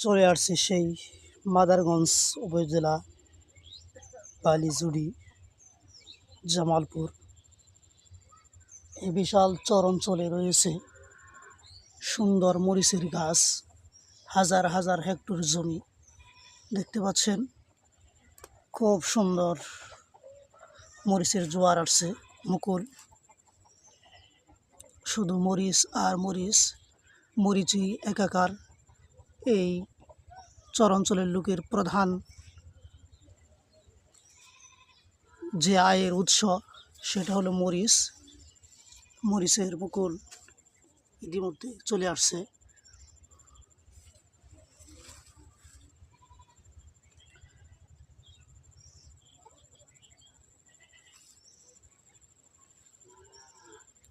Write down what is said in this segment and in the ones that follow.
চলে আসছি সেই মাদারগঞ্জ উপজেলা বালিজুড়ি জামালপুর। এই বিশাল চর অঞ্চলে রয়েছে সুন্দর মরিচের গাছ, হাজার হাজার হেক্টর জমি দেখতে পাচ্ছেন। খুব সুন্দর মরিচের জোয়ার আসছে, মুকুল, শুধু মরিচ আর মরিচ, মরিচই একাকার। এই চর অঞ্চলের লোকের প্রধান যে আয়ের উৎস সেটা হলো মরিচ। মরিচের মুকুল ইতিমধ্যে চলে আসছে।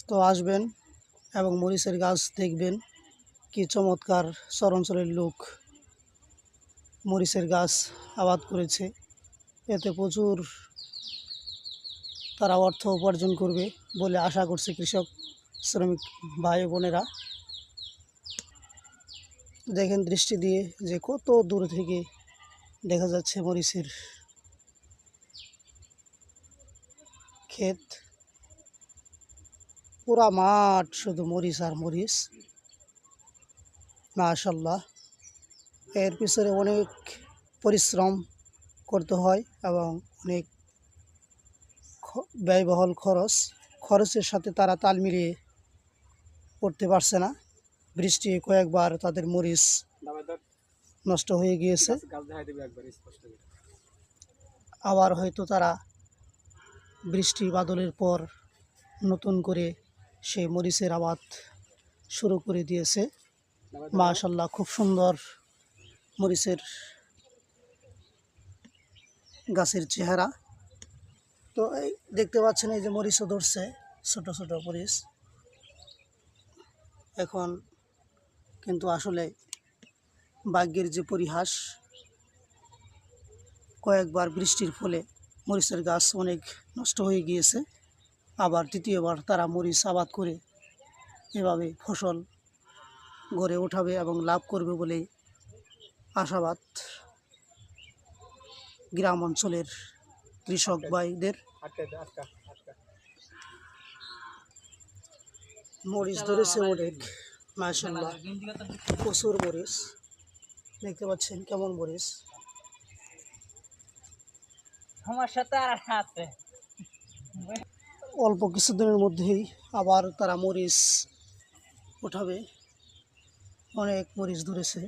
তো আসবেন এবং মরিচের গাছ দেখবেন, কি চমৎকার চর অঞ্চলের লোক মরিচের গাছ আবাদ করেছে। এতে প্রচুর তারা অর্থ উপার্জন করবে বলে আশা করছে কৃষক শ্রমিক ভাই বোনেরা। দেখেন দৃষ্টি দিয়ে যে কত দূর থেকে দেখা যাচ্ছে মরিচের ক্ষেত, পুরা মাঠ শুধু মরিচ আর মরিচ। মাশাআল্লাহ, এর পিছনে অনেক পরিশ্রম করতে হয় এবং অনেক ব্যয়বহুল খরচের সাথে তারা তাল মিলিয়ে করতে পারছে না। বৃষ্টি কয়েকবার তাদের মরিচ নষ্ট হয়ে গিয়েছে। আবার হয়তো তারা বৃষ্টি বাদলের পর নতুন করে সেই মরিচের আবাদ শুরু করে দিয়েছে। মাশাআল্লাহ, খুব সুন্দর মরিচের গাছের চেহারা। তো এই দেখতে পাচ্ছেন, এই যে মরিচও ধরছে, ছোট ছোট মরিচ। এখন কিন্তু আসলে ভাগ্যের যে পরিহাস, কয়েকবার বৃষ্টির ফলে মরিচের গাছ অনেক নষ্ট হয়ে গিয়েছে। আবার দ্বিতীয়বার তারা মরিচ আবাদ করে এভাবে ফসল গড়ে ওঠাবে এবং লাভ করবে বলে আশাবাদ গ্রাম অঞ্চলের কৃষক ভাইদের। মরিচ ধরেছে অনেক, মাশাআল্লাহ, প্রচুর মরিচ দেখতে পাচ্ছেন। কেমন মরিচ, অল্প কিছুদিনের মধ্যেই আবার তারা মরিচ উঠাবে। অনেক মরিচ ধরেছে।